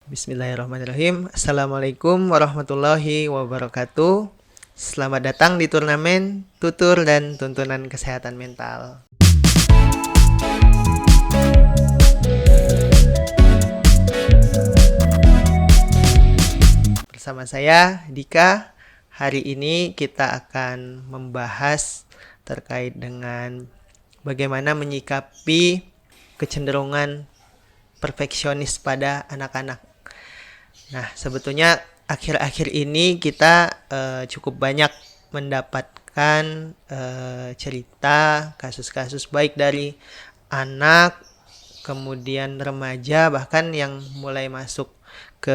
Bismillahirrahmanirrahim. Assalamualaikum warahmatullahi wabarakatuh. Selamat datang di turnamen tutur dan tuntunan kesehatan mental. Bersama saya Dika. Hari ini kita akan membahas terkait dengan bagaimana menyikapi kecenderungan perfeksionis pada anak-anak. Nah, sebetulnya akhir-akhir ini kita cukup banyak mendapatkan cerita, kasus-kasus baik dari anak, kemudian remaja, bahkan yang mulai masuk ke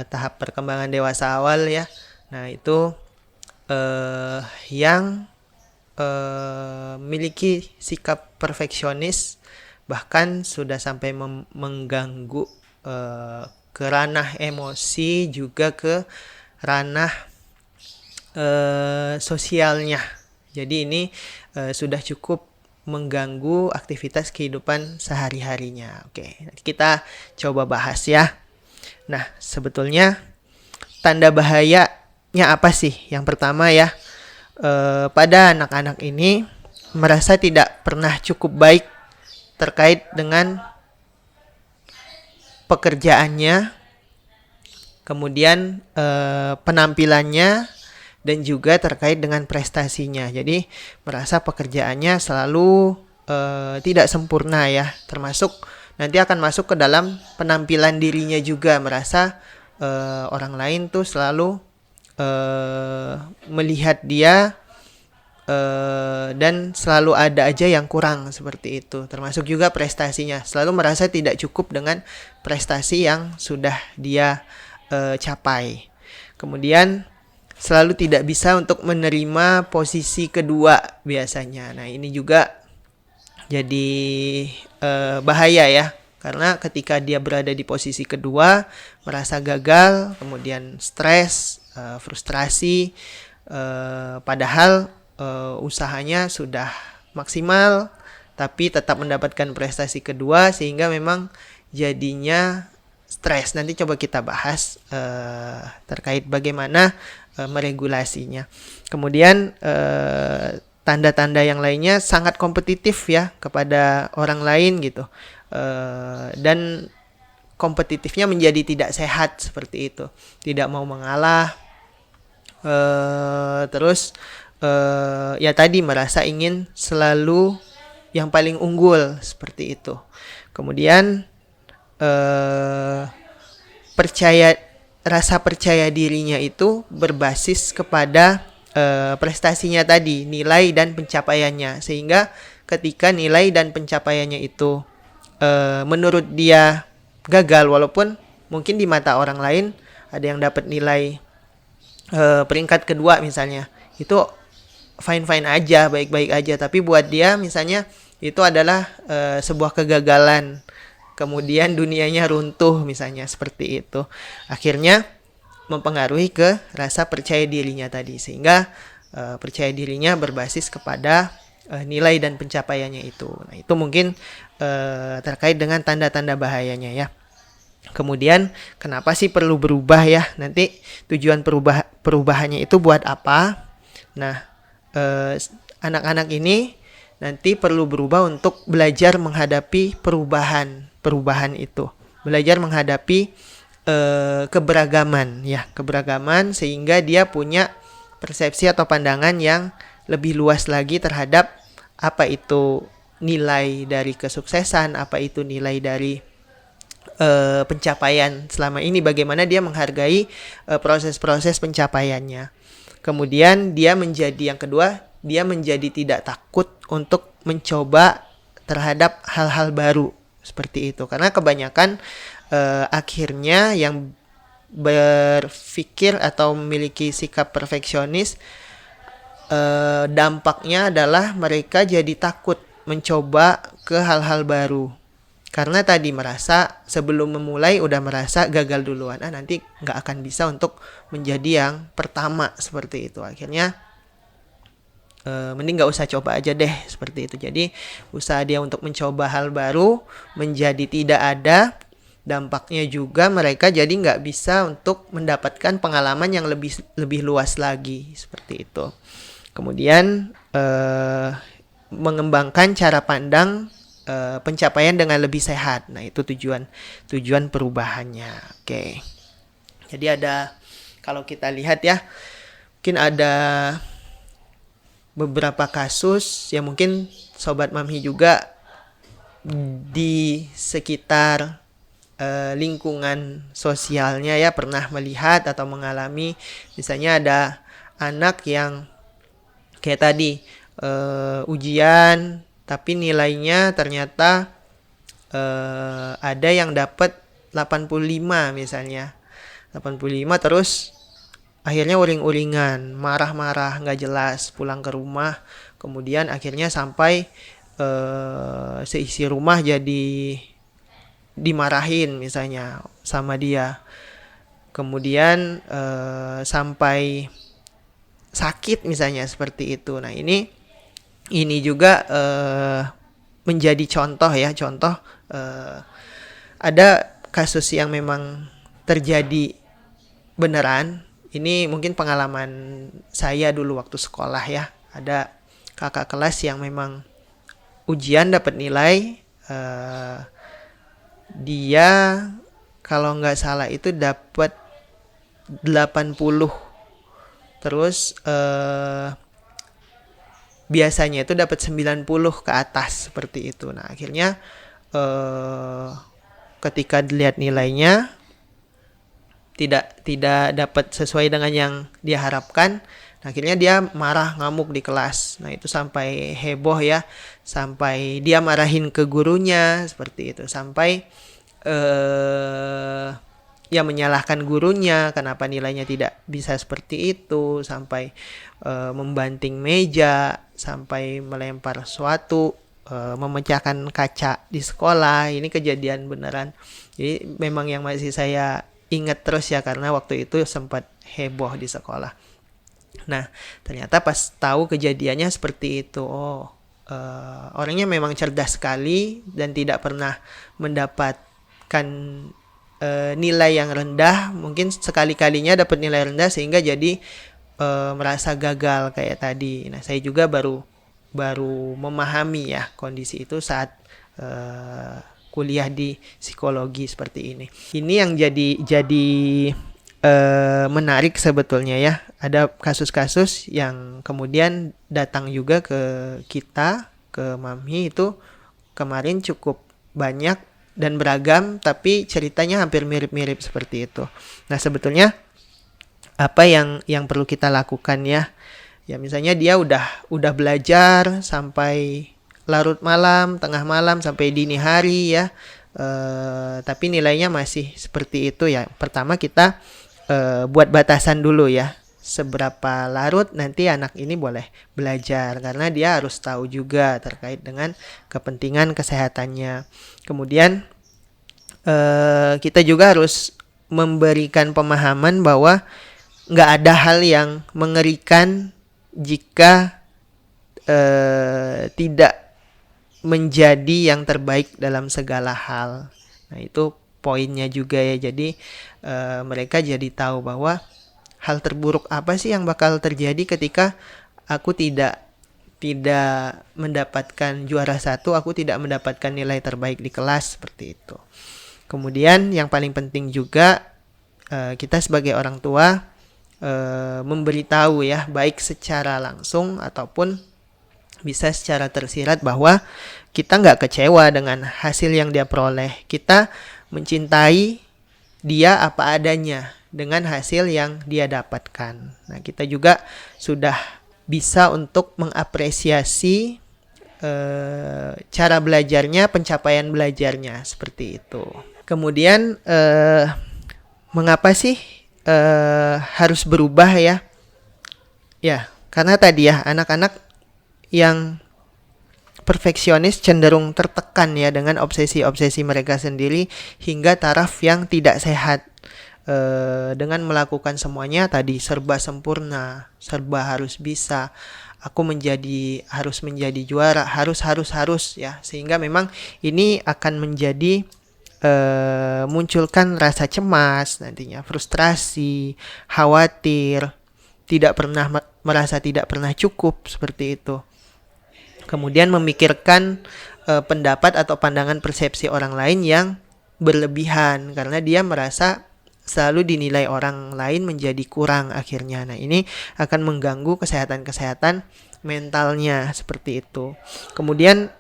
tahap perkembangan dewasa awal ya. Nah, itu yang memiliki sikap perfeksionis, bahkan sudah sampai mengganggu ke ranah emosi, juga ke ranah sosialnya. Jadi ini sudah cukup mengganggu aktivitas kehidupan sehari-harinya. Oke, kita coba bahas ya. Nah, sebetulnya tanda bahayanya apa sih? Yang pertama ya, pada anak-anak ini merasa tidak pernah cukup baik terkait dengan pekerjaannya, kemudian penampilannya, dan juga terkait dengan prestasinya. Jadi merasa pekerjaannya selalu tidak sempurna ya, termasuk nanti akan masuk ke dalam penampilan dirinya juga, merasa orang lain tuh selalu melihat dia dan selalu ada aja yang kurang seperti itu. Termasuk juga prestasinya, selalu merasa tidak cukup dengan prestasi yang sudah dia capai. Kemudian selalu tidak bisa untuk menerima posisi kedua biasanya. Nah, ini juga jadi bahaya ya, karena ketika dia berada di posisi kedua merasa gagal, kemudian stres, frustrasi, padahal usahanya sudah maksimal tapi tetap mendapatkan prestasi kedua, sehingga memang jadinya stres. Nanti coba kita bahas terkait bagaimana meregulasinya. Kemudian tanda-tanda yang lainnya sangat kompetitif ya kepada orang lain gitu, dan kompetitifnya menjadi tidak sehat seperti itu, tidak mau mengalah, terus ya tadi merasa ingin selalu yang paling unggul seperti itu. Kemudian rasa percaya dirinya itu berbasis kepada prestasinya tadi, nilai dan pencapaiannya, sehingga ketika nilai dan pencapaiannya itu menurut dia gagal, walaupun mungkin di mata orang lain ada yang dapat nilai peringkat kedua misalnya, itu fine-fine aja, baik-baik aja, tapi buat dia misalnya itu adalah sebuah kegagalan, kemudian dunianya runtuh misalnya seperti itu. Akhirnya mempengaruhi ke rasa percaya dirinya tadi, sehingga percaya dirinya berbasis kepada nilai dan pencapaiannya itu. Nah, itu mungkin terkait dengan tanda-tanda bahayanya ya. Kemudian kenapa sih perlu berubah ya? Nanti tujuan perubahannya itu buat apa? Nah, anak-anak ini nanti perlu berubah untuk belajar menghadapi perubahan itu, belajar menghadapi keberagaman ya, keberagaman, sehingga dia punya persepsi atau pandangan yang lebih luas lagi terhadap apa itu nilai dari kesuksesan, apa itu nilai dari pencapaian selama ini, bagaimana dia menghargai proses-proses pencapaiannya. Kemudian dia menjadi, yang kedua, dia menjadi tidak takut untuk mencoba terhadap hal-hal baru seperti itu. Karena kebanyakan akhirnya yang berpikir atau memiliki sikap perfeksionis, dampaknya adalah mereka jadi takut mencoba ke hal-hal baru. Karena tadi merasa sebelum memulai udah merasa gagal duluan, nanti nggak akan bisa untuk menjadi yang pertama seperti itu. Akhirnya mending nggak usah coba aja deh seperti itu. Jadi usaha dia untuk mencoba hal baru menjadi tidak ada, dampaknya juga mereka jadi nggak bisa untuk mendapatkan pengalaman yang lebih luas lagi seperti itu. Kemudian mengembangkan cara pandang pencapaian dengan lebih sehat. Nah, itu tujuan perubahannya. Oke. Jadi kalau kita lihat ya, mungkin ada beberapa kasus yang mungkin Sobat Mamhi juga di sekitar lingkungan sosialnya ya pernah melihat atau mengalami. Misalnya ada anak yang kayak tadi ujian tapi nilainya ternyata ada yang dapat 85 misalnya. 85 terus akhirnya uring-uringan, marah-marah, nggak jelas, pulang ke rumah. Kemudian akhirnya sampai seisi rumah jadi dimarahin misalnya sama dia. Kemudian sampai sakit misalnya seperti itu. Nah, ini juga menjadi contoh ya, ada kasus yang memang terjadi beneran. Ini mungkin pengalaman saya dulu waktu sekolah ya. Ada kakak kelas yang memang ujian dapat nilai dia kalau nggak salah itu dapat 80. Terus biasanya itu dapat 90 ke atas seperti itu. Nah, akhirnya ketika dilihat nilainya tidak dapat sesuai dengan yang dia harapkan. Nah, akhirnya dia marah, ngamuk di kelas. Nah, itu sampai heboh ya, sampai dia marahin ke gurunya seperti itu, sampai ya menyalahkan gurunya kenapa nilainya tidak bisa seperti itu, sampai membanting meja, sampai melempar sesuatu, memecahkan kaca di sekolah. Ini kejadian beneran. Jadi memang yang masih saya ingat terus ya, karena waktu itu sempat heboh di sekolah. Nah, ternyata pas tahu kejadiannya seperti itu, orangnya memang cerdas sekali dan tidak pernah mendapatkan nilai yang rendah. Mungkin sekali-kalinya dapat nilai rendah sehingga jadi merasa gagal kayak tadi. Nah, saya juga baru memahami ya kondisi itu saat kuliah di psikologi seperti ini. Ini yang jadi menarik sebetulnya ya. Ada kasus-kasus yang kemudian datang juga ke kita, ke Mamhi itu kemarin cukup banyak dan beragam, tapi ceritanya hampir mirip-mirip seperti itu. Nah, sebetulnya apa yang perlu kita lakukan ya? Ya misalnya dia udah belajar sampai larut malam, tengah malam, sampai dini hari ya, tapi nilainya masih seperti itu ya. Pertama kita buat batasan dulu ya, seberapa larut nanti anak ini boleh belajar, karena dia harus tahu juga terkait dengan kepentingan kesehatannya. Kemudian kita juga harus memberikan pemahaman bahwa nggak ada hal yang mengerikan jika tidak menjadi yang terbaik dalam segala hal. Nah, itu poinnya juga ya. Jadi mereka jadi tahu bahwa hal terburuk apa sih yang bakal terjadi ketika aku tidak mendapatkan juara 1, aku tidak mendapatkan nilai terbaik di kelas, seperti itu. Kemudian yang paling penting juga kita sebagai orang tua memberitahu ya, baik secara langsung ataupun bisa secara tersirat, bahwa kita nggak kecewa dengan hasil yang dia peroleh. Kita mencintai dia apa adanya dengan hasil yang dia dapatkan. Nah, kita juga sudah bisa untuk mengapresiasi cara belajarnya, pencapaian belajarnya, seperti itu. Kemudian mengapa sih harus berubah ya? Ya, karena tadi ya, anak-anak yang perfeksionis cenderung tertekan ya dengan obsesi-obsesi mereka sendiri hingga taraf yang tidak sehat. Dengan melakukan semuanya tadi serba sempurna, serba harus bisa, aku harus menjadi juara, harus ya, sehingga memang ini akan menjadi munculkan rasa cemas nantinya, frustrasi, khawatir, tidak pernah merasa tidak pernah cukup seperti itu. Kemudian memikirkan pendapat atau pandangan persepsi orang lain yang berlebihan karena dia merasa selalu dinilai orang lain menjadi kurang akhirnya. Nah, ini akan mengganggu kesehatan mentalnya seperti itu. Kemudian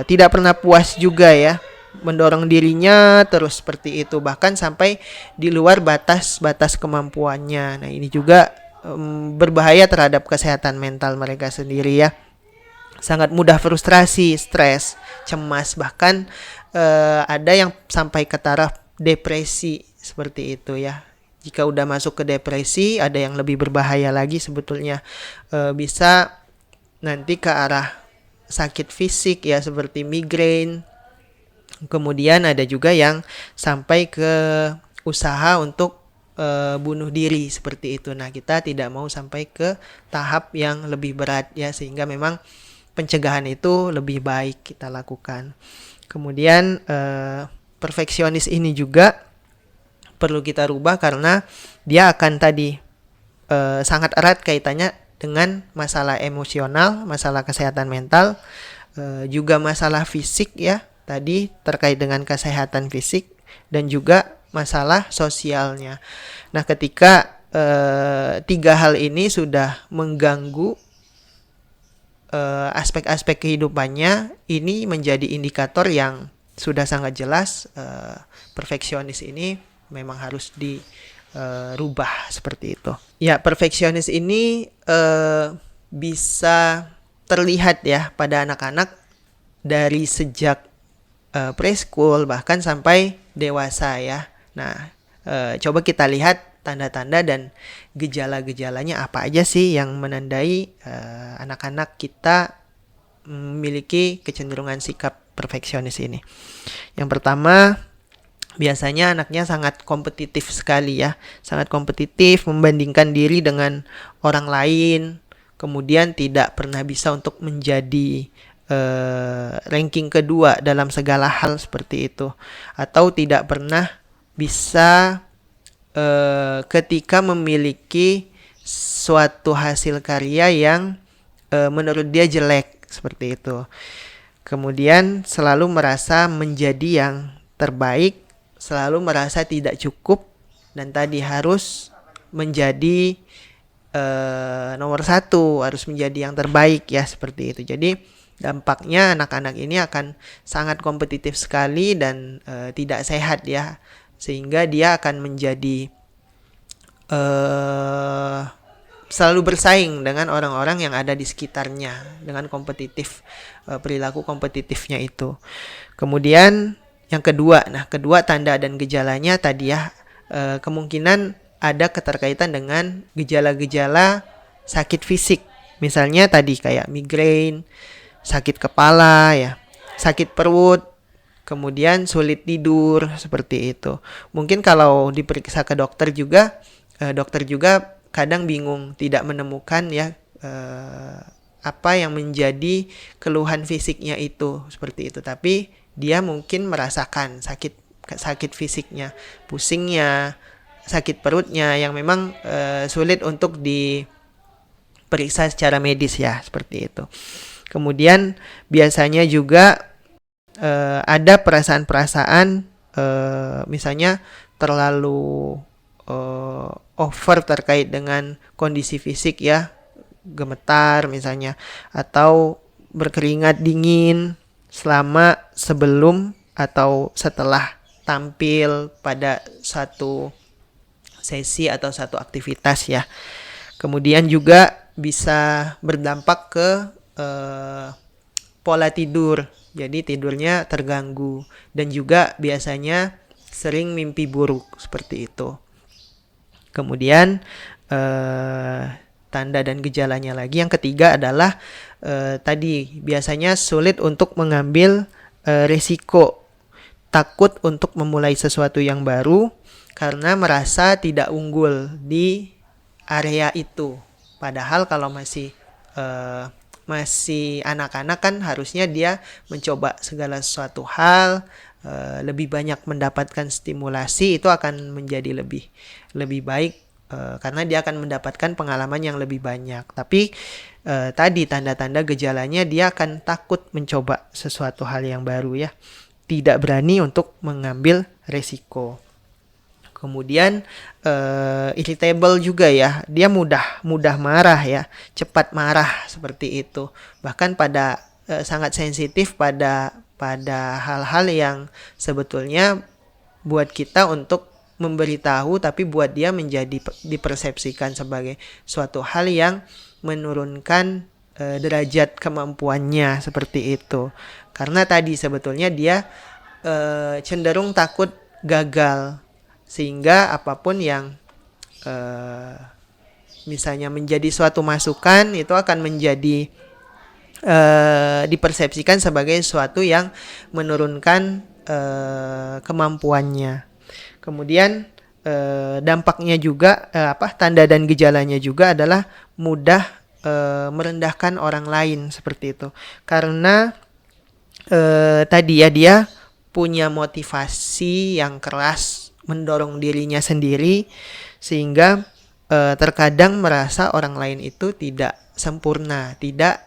tidak pernah puas juga ya, mendorong dirinya terus seperti itu bahkan sampai di luar batas-batas kemampuannya. Nah, ini juga berbahaya terhadap kesehatan mental mereka sendiri ya. Sangat mudah frustrasi, stres, cemas, bahkan ada yang sampai ke taraf depresi seperti itu ya. Jika udah masuk ke depresi, ada yang lebih berbahaya lagi sebetulnya, bisa nanti ke arah sakit fisik ya seperti migrain. Kemudian ada juga yang sampai ke usaha untuk bunuh diri seperti itu. Nah, kita tidak mau sampai ke tahap yang lebih berat ya, sehingga memang pencegahan itu lebih baik kita lakukan. Kemudian perfeksionis ini juga perlu kita rubah karena dia akan tadi sangat erat kaitannya dengan masalah emosional, masalah kesehatan mental, juga masalah fisik ya, tadi terkait dengan kesehatan fisik dan juga masalah sosialnya. Nah, ketika tiga hal ini sudah mengganggu aspek-aspek kehidupannya, ini menjadi indikator yang sudah sangat jelas perfeksionis ini memang harus dirubah seperti itu. Ya, perfeksionis ini bisa terlihat ya pada anak-anak dari sejak preschool bahkan sampai dewasa ya. Nah, coba kita lihat tanda-tanda dan gejala-gejalanya apa aja sih yang menandai anak-anak kita memiliki kecenderungan sikap perfeksionis ini. Yang pertama, biasanya anaknya sangat kompetitif sekali ya, sangat kompetitif, membandingkan diri dengan orang lain, kemudian tidak pernah bisa untuk menjadi ranking kedua dalam segala hal seperti itu, atau tidak pernah bisa ketika memiliki suatu hasil karya yang menurut dia jelek seperti itu. Kemudian selalu merasa menjadi yang terbaik, selalu merasa tidak cukup, dan tadi harus menjadi nomor satu, harus menjadi yang terbaik ya seperti itu. Jadi dampaknya anak-anak ini akan sangat kompetitif sekali dan tidak sehat ya, sehingga dia akan menjadi selalu bersaing dengan orang-orang yang ada di sekitarnya dengan kompetitif, perilaku kompetitifnya itu. Kemudian yang kedua, kedua tanda dan gejalanya tadi ya, kemungkinan ada keterkaitan dengan gejala-gejala sakit fisik. Misalnya tadi kayak migrain, sakit kepala ya, sakit perut, kemudian sulit tidur seperti itu. Mungkin kalau diperiksa ke dokter juga kadang bingung, tidak menemukan ya apa yang menjadi keluhan fisiknya itu seperti itu. Tapi dia mungkin merasakan sakit fisiknya, pusingnya, sakit perutnya yang memang sulit untuk diperiksa secara medis ya seperti itu. Kemudian biasanya juga ada perasaan-perasaan misalnya terlalu over terkait dengan kondisi fisik ya, gemetar misalnya, atau berkeringat dingin selama sebelum atau setelah tampil pada satu sesi atau satu aktivitas ya. Kemudian juga bisa berdampak ke pola tidur, jadi tidurnya terganggu, dan juga biasanya sering mimpi buruk seperti itu. Kemudian tanda dan gejalanya lagi yang ketiga adalah tadi biasanya sulit untuk mengambil risiko, takut untuk memulai sesuatu yang baru karena merasa tidak unggul di area itu. Padahal kalau masih anak-anak kan harusnya dia mencoba segala sesuatu hal, lebih banyak mendapatkan stimulasi, itu akan menjadi lebih baik, karena dia akan mendapatkan pengalaman yang lebih banyak. Tapi tadi tanda-tanda gejalanya, dia akan takut mencoba sesuatu hal yang baru ya, tidak berani untuk mengambil resiko. Kemudian irritable juga ya, dia mudah marah ya, cepat marah seperti itu. Bahkan sangat sensitif pada hal-hal yang sebetulnya buat kita untuk memberitahu, tapi buat dia menjadi dipersepsikan sebagai suatu hal yang menurunkan derajat kemampuannya seperti itu. Karena tadi sebetulnya dia cenderung takut gagal, sehingga apapun yang misalnya menjadi suatu masukan, itu akan menjadi dipersepsikan sebagai suatu yang menurunkan kemampuannya. Kemudian dampaknya juga tanda dan gejalanya juga adalah mudah merendahkan orang lain seperti itu. Karena tadi ya, dia punya motivasi yang keras mendorong dirinya sendiri, sehingga terkadang merasa orang lain itu tidak sempurna, tidak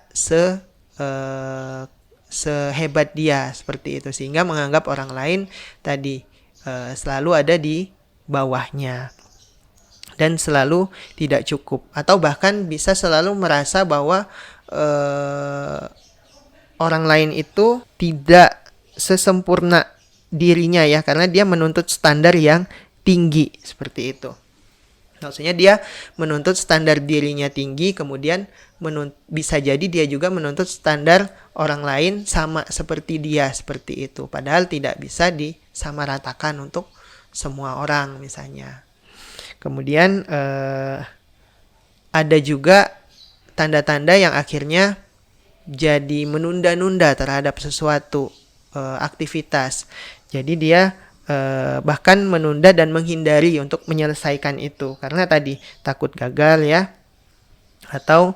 sehebat dia seperti itu, sehingga menganggap orang lain tadi selalu ada di bawahnya dan selalu tidak cukup, atau bahkan bisa selalu merasa bahwa orang lain itu tidak sesempurna dirinya ya, karena dia menuntut standar yang tinggi seperti itu. Maksudnya dia menuntut standar dirinya tinggi, kemudian bisa jadi dia juga menuntut standar orang lain sama seperti dia seperti itu. Padahal tidak bisa disamaratakan untuk semua orang misalnya. Kemudian ada juga tanda-tanda yang akhirnya jadi menunda-nunda terhadap sesuatu aktivitas. Jadi dia bahkan menunda dan menghindari untuk menyelesaikan itu, karena tadi takut gagal ya, atau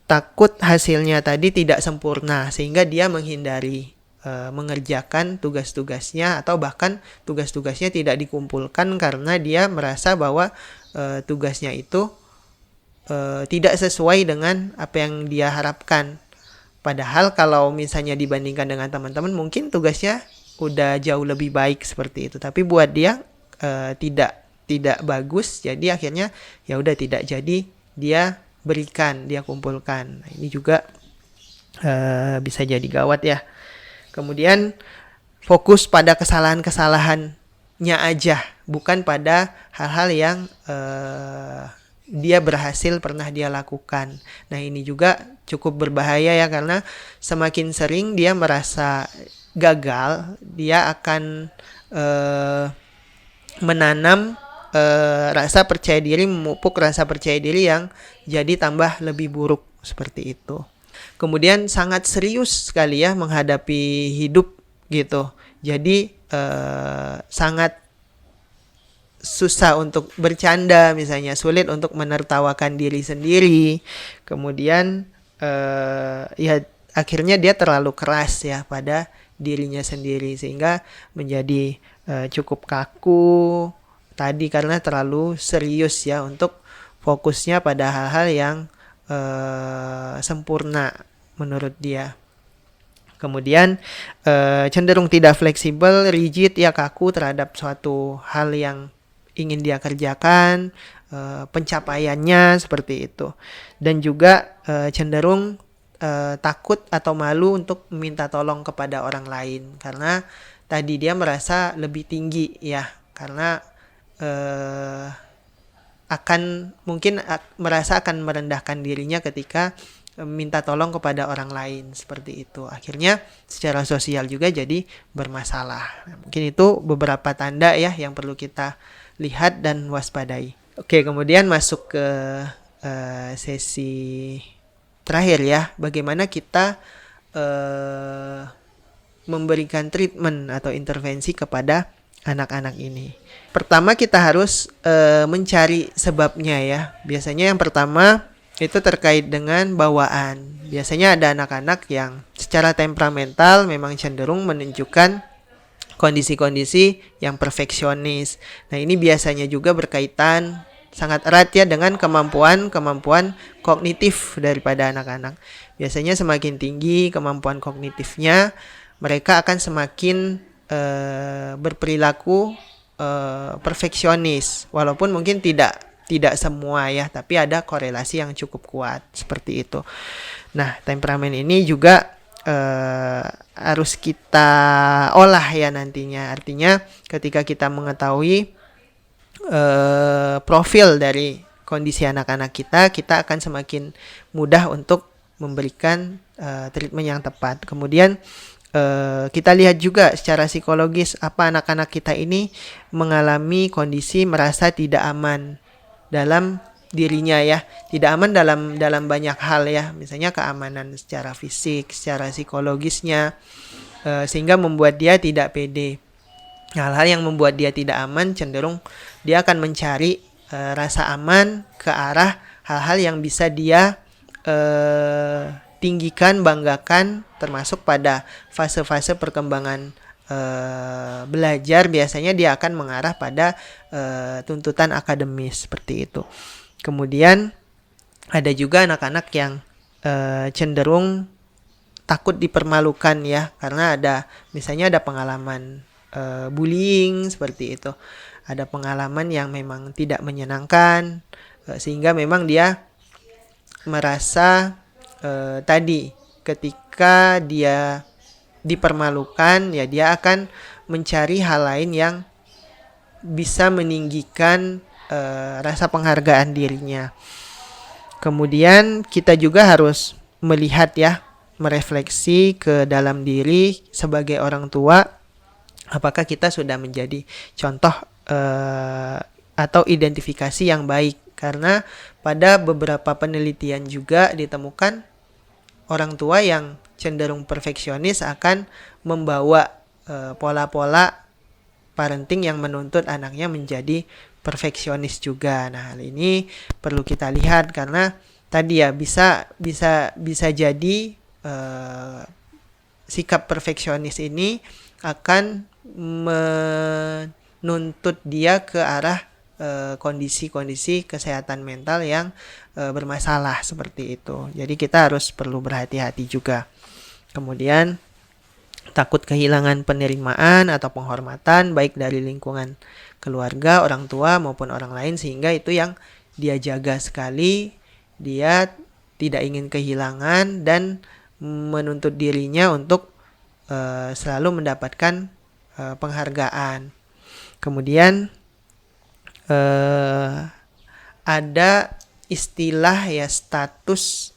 takut hasilnya tadi tidak sempurna, sehingga dia menghindari mengerjakan tugas-tugasnya, atau bahkan tugas-tugasnya tidak dikumpulkan karena dia merasa bahwa tugasnya itu tidak sesuai dengan apa yang dia harapkan. Padahal kalau misalnya dibandingkan dengan teman-teman, mungkin tugasnya udah jauh lebih baik seperti itu. Tapi buat dia tidak bagus, jadi akhirnya ya udah tidak jadi dia berikan, dia kumpulkan. Nah, ini juga bisa jadi gawat ya. Kemudian fokus pada kesalahan-kesalahannya aja, bukan pada hal-hal yang dia berhasil pernah dia lakukan. Nah, ini juga cukup berbahaya ya, karena semakin sering dia merasa gagal, dia akan menanam rasa percaya diri, memupuk rasa percaya diri yang jadi tambah lebih buruk seperti itu. Kemudian sangat serius sekali ya menghadapi hidup gitu. Jadi sangat susah untuk bercanda misalnya, sulit untuk menertawakan diri sendiri. Kemudian ya akhirnya dia terlalu keras ya pada dirinya sendiri, sehingga menjadi cukup kaku tadi karena terlalu serius ya untuk fokusnya pada hal-hal yang sempurna menurut dia. Kemudian cenderung tidak fleksibel, rigid ya, kaku terhadap suatu hal yang ingin dia kerjakan, pencapaiannya seperti itu. Dan juga cenderung takut atau malu untuk meminta tolong kepada orang lain, karena tadi dia merasa lebih tinggi ya, karena merasa akan merendahkan dirinya ketika minta tolong kepada orang lain seperti itu. Akhirnya secara sosial juga jadi bermasalah. Nah, mungkin itu beberapa tanda ya yang perlu kita lihat dan waspadai. Oke, kemudian masuk ke sesi terakhir ya. Bagaimana kita memberikan treatment atau intervensi kepada anak-anak ini. Pertama kita harus mencari sebabnya ya. Biasanya yang pertama itu terkait dengan bawaan. Biasanya ada anak-anak yang secara temperamental memang cenderung menunjukkan kondisi-kondisi yang perfeksionis. Nah, ini biasanya juga berkaitan sangat erat ya dengan kemampuan kognitif daripada anak-anak. Biasanya semakin tinggi kemampuan kognitifnya, mereka akan semakin berperilaku perfeksionis. Walaupun mungkin tidak semua ya, tapi ada korelasi yang cukup kuat seperti itu. Nah, temperamen ini juga harus kita olah ya nantinya. Artinya ketika kita mengetahui profil dari kondisi anak-anak kita, kita akan semakin mudah untuk memberikan treatment yang tepat. Kemudian kita lihat juga secara psikologis apa anak-anak kita ini mengalami kondisi merasa tidak aman dalam dirinya ya, tidak aman dalam banyak hal ya, misalnya keamanan secara fisik, secara psikologisnya, sehingga membuat dia tidak pede. Hal-hal yang membuat dia tidak aman cenderung dia akan mencari rasa aman ke arah hal-hal yang bisa dia tinggikan, banggakan, termasuk pada fase-fase perkembangan belajar. Biasanya dia akan mengarah pada tuntutan akademis seperti itu. Kemudian ada juga anak-anak yang cenderung takut dipermalukan ya, karena misalnya ada pengalaman bullying seperti itu, ada pengalaman yang memang tidak menyenangkan, sehingga memang dia merasa tadi ketika dia dipermalukan ya dia akan mencari hal lain yang bisa meninggikan rasa penghargaan dirinya. Kemudian kita juga harus melihat ya, merefleksi ke dalam diri sebagai orang tua, apakah kita sudah menjadi contoh atau identifikasi yang baik. Karena pada beberapa penelitian juga ditemukan orang tua yang cenderung perfeksionis akan membawa pola-pola parenting yang menuntut anaknya menjadi perfeksionis juga. Nah, hal ini perlu kita lihat karena tadi ya bisa jadi sikap perfeksionis ini akan menuntut dia ke arah kondisi-kondisi kesehatan mental yang bermasalah seperti itu. Jadi kita harus perlu berhati-hati juga. Kemudian takut kehilangan penerimaan atau penghormatan baik dari lingkungan keluarga, orang tua maupun orang lain, sehingga itu yang dia jaga sekali. Dia tidak ingin kehilangan dan menuntut dirinya untuk selalu mendapatkan penghargaan. Kemudian ada istilah ya, status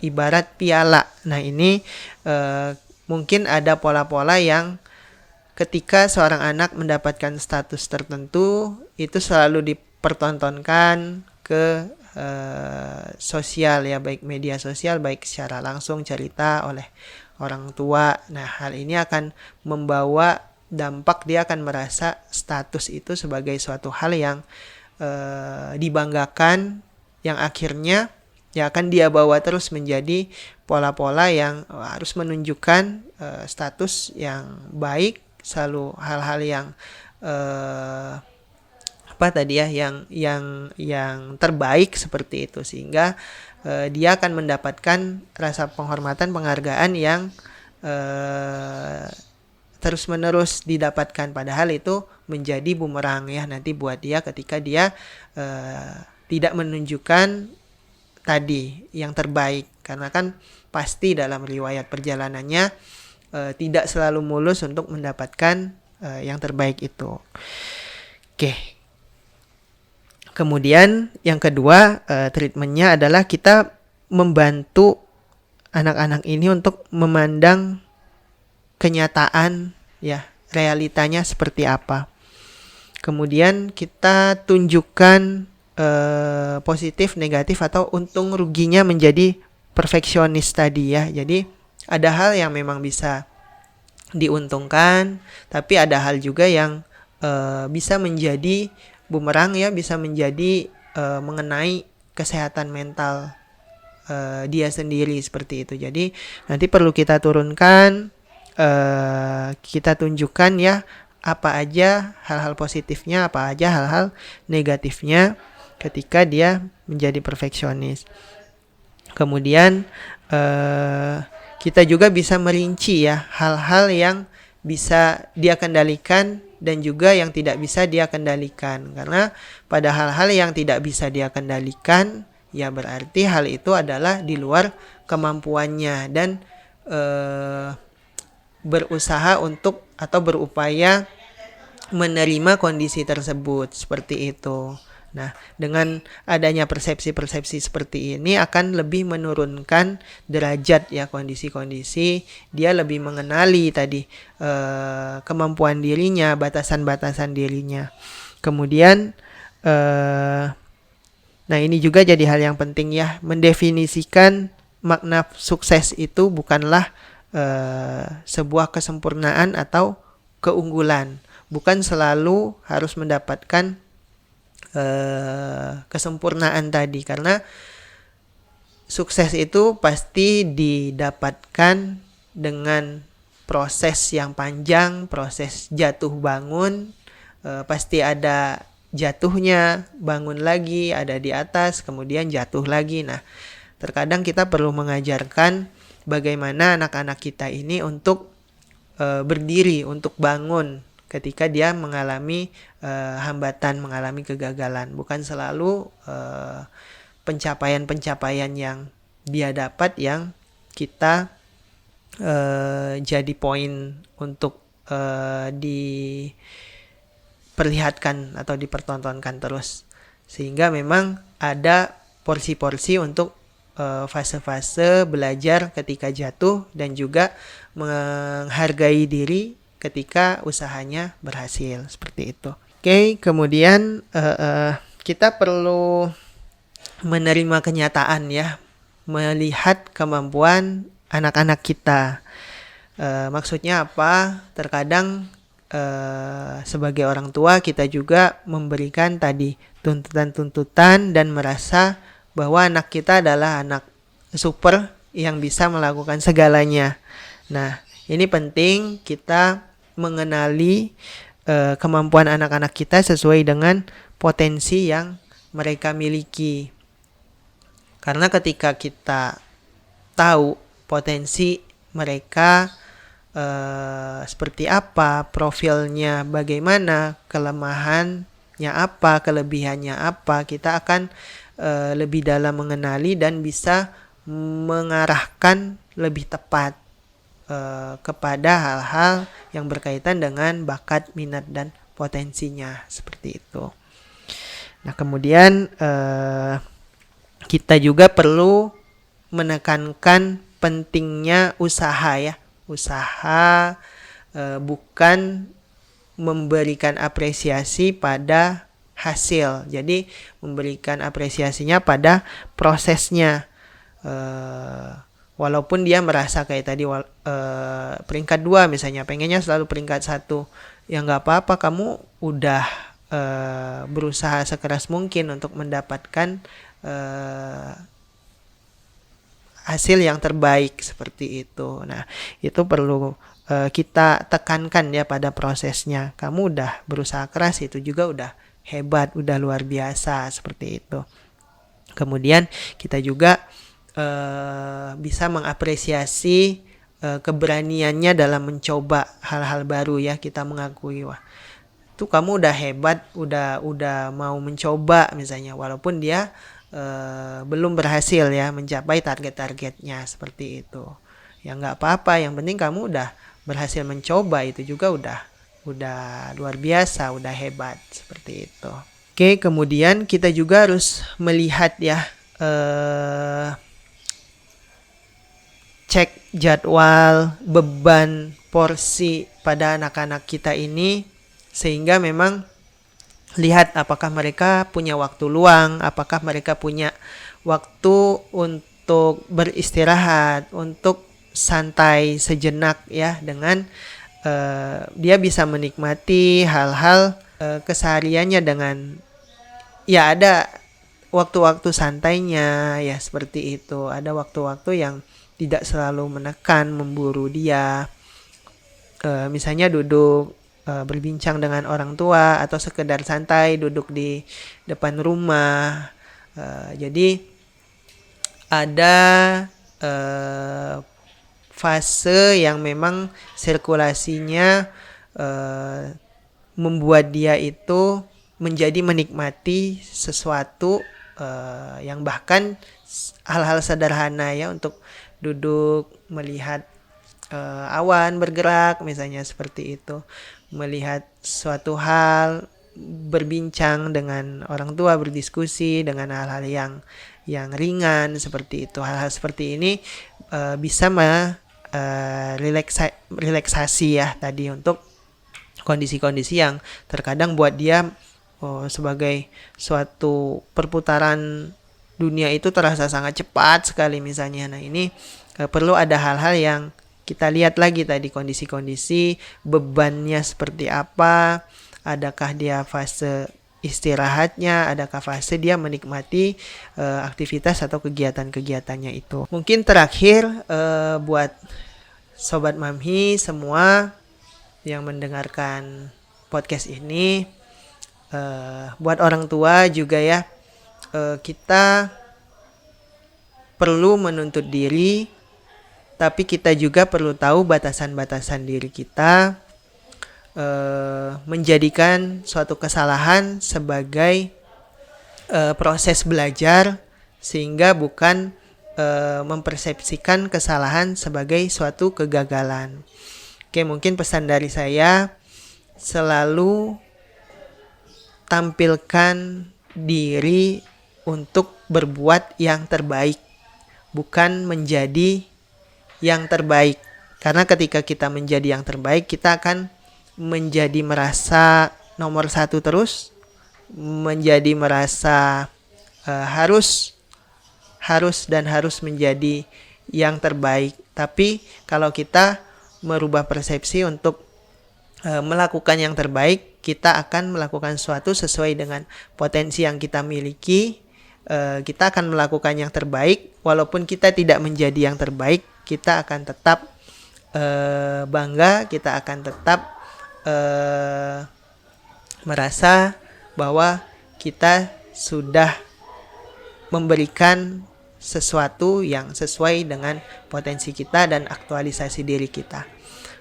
ibarat piala. Nah, ini mungkin ada pola-pola yang ketika seorang anak mendapatkan status tertentu itu selalu dipertontonkan ke sosial ya, baik media sosial, baik secara langsung cerita oleh orang tua. Nah, hal ini akan membawa dampak, dia akan merasa status itu sebagai suatu hal yang dibanggakan, yang akhirnya ya akan dia bawa terus menjadi pola-pola yang harus menunjukkan status yang baik, selalu hal-hal yang yang terbaik seperti itu, sehingga dia akan mendapatkan rasa penghormatan, penghargaan yang terus-menerus didapatkan, padahal itu menjadi bumerang ya nanti buat dia ketika dia tidak menunjukkan tadi yang terbaik, karena kan pasti dalam riwayat perjalanannya tidak selalu mulus untuk mendapatkan yang terbaik itu. Oke. Kemudian yang kedua, treatmentnya adalah kita membantu anak-anak ini untuk memandang kenyataan ya, realitanya seperti apa. Kemudian kita tunjukkan positif, negatif atau untung ruginya menjadi perfeksionis tadi ya. Jadi ada hal yang memang bisa diuntungkan, tapi ada hal juga yang bisa menjadi bumerang ya, bisa menjadi mengenai kesehatan mental dia sendiri seperti itu. Jadi nanti perlu kita turunkan, kita tunjukkan ya apa aja hal-hal positifnya, apa aja hal-hal negatifnya ketika dia menjadi perfeksionis. Kemudian kita juga bisa merinci ya hal-hal yang bisa dia kendalikan dan juga yang tidak bisa dia kendalikan. Karena pada hal-hal yang tidak bisa dia kendalikan, ya berarti hal itu adalah di luar kemampuannya dan berusaha untuk atau berupaya menerima kondisi tersebut seperti itu. Nah, dengan adanya persepsi-persepsi seperti ini akan lebih menurunkan derajat ya kondisi-kondisi, dia lebih mengenali tadi kemampuan dirinya, batasan-batasan dirinya. Kemudian nah ini juga jadi hal yang penting ya, mendefinisikan makna sukses itu bukanlah sebuah kesempurnaan atau keunggulan, bukan selalu harus mendapatkan kesempurnaan tadi, karena sukses itu pasti didapatkan dengan proses yang panjang, proses jatuh bangun, pasti ada jatuhnya, bangun lagi, ada di atas, kemudian jatuh lagi. Nah, terkadang kita perlu mengajarkan bagaimana anak-anak kita ini untuk berdiri, untuk bangun ketika dia mengalami hambatan, mengalami kegagalan. Bukan selalu pencapaian-pencapaian yang dia dapat yang kita jadi poin untuk diperlihatkan atau dipertontonkan terus. Sehingga memang ada porsi-porsi untuk fase-fase belajar ketika jatuh dan juga menghargai diri ketika usahanya berhasil, seperti itu. Oke, kemudian kita perlu menerima kenyataan ya, melihat kemampuan anak-anak kita. Maksudnya apa? Terkadang sebagai orang tua kita juga memberikan tadi tuntutan-tuntutan dan merasa bahwa anak kita adalah anak super yang bisa melakukan segalanya. Nah, ini penting kita mengenali kemampuan anak-anak kita sesuai dengan potensi yang mereka miliki. Karena ketika kita tahu potensi mereka seperti apa, profilnya bagaimana, kelemahannya apa, kelebihannya apa, kita akan lebih dalam mengenali dan bisa mengarahkan lebih tepat kepada hal-hal yang berkaitan dengan bakat, minat, dan potensinya, seperti itu. Nah, kemudian kita juga perlu menekankan pentingnya usaha ya, usaha bukan memberikan apresiasi pada hasil. Jadi memberikan apresiasinya pada prosesnya. Walaupun dia merasa kayak tadi peringkat 2 misalnya, pengennya selalu peringkat 1, ya nggak apa-apa, kamu udah berusaha sekeras mungkin untuk mendapatkan hasil yang terbaik, seperti itu. Nah, itu perlu kita tekankan ya pada prosesnya. Kamu udah berusaha keras, itu juga udah hebat, udah luar biasa, seperti itu. Kemudian kita juga bisa mengapresiasi keberaniannya dalam mencoba hal-hal baru ya. Kita mengakui, wah, tuh kamu udah hebat, udah mau mencoba misalnya, walaupun dia belum berhasil ya mencapai target-targetnya, seperti itu. Ya nggak apa-apa, yang penting kamu udah berhasil mencoba, itu juga udah luar biasa, udah hebat, seperti itu. Oke, kemudian kita juga harus melihat ya, cek jadwal, beban, porsi pada anak-anak kita ini, sehingga memang lihat apakah mereka punya waktu luang, apakah mereka punya waktu untuk beristirahat, untuk santai sejenak ya, dengan dia bisa menikmati hal-hal kesehariannya dengan ya ada waktu-waktu santainya, ya seperti itu. Ada waktu-waktu yang tidak selalu menekan, memburu dia. Misalnya duduk berbincang dengan orang tua atau sekedar santai duduk di depan rumah. Jadi ada fase yang memang sirkulasinya membuat dia itu menjadi menikmati sesuatu yang bahkan hal-hal sederhana ya, untuk duduk melihat awan bergerak misalnya seperti itu, melihat suatu hal, berbincang dengan orang tua, berdiskusi dengan hal-hal yang ringan seperti itu. Hal-hal seperti ini bisa relaksasi ya tadi, untuk kondisi-kondisi yang terkadang buat dia sebagai suatu perputaran dunia itu terasa sangat cepat sekali misalnya. Nah ini perlu ada hal-hal yang kita lihat lagi tadi, kondisi-kondisi bebannya seperti apa, adakah dia fase istirahatnya, adakah fase dia menikmati aktivitas atau kegiatan-kegiatannya itu. Mungkin terakhir buat Sobat Mamhi semua yang mendengarkan podcast ini, buat orang tua juga ya, kita perlu menuntut diri, tapi kita juga perlu tahu batasan-batasan diri kita, menjadikan suatu kesalahan sebagai proses belajar, sehingga bukan mempersepsikan kesalahan sebagai suatu kegagalan. Oke, mungkin pesan dari saya, selalu tampilkan diri untuk berbuat yang terbaik, bukan menjadi yang terbaik. Karena ketika kita menjadi yang terbaik, kita akan menjadi merasa nomor satu terus, menjadi merasa harus menjadi yang terbaik. Tapi kalau kita merubah persepsi untuk melakukan yang terbaik, kita akan melakukan sesuatu sesuai dengan potensi yang kita miliki. Kita akan melakukan yang terbaik, walaupun kita tidak menjadi yang terbaik, kita akan tetap bangga, kita akan tetap merasa bahwa kita sudah memberikan sesuatu yang sesuai dengan potensi kita dan aktualisasi diri kita.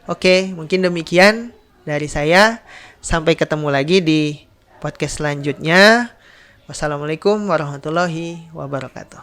Oke, mungkin demikian dari saya. Sampai ketemu lagi di podcast selanjutnya. Wassalamualaikum warahmatullahi wabarakatuh.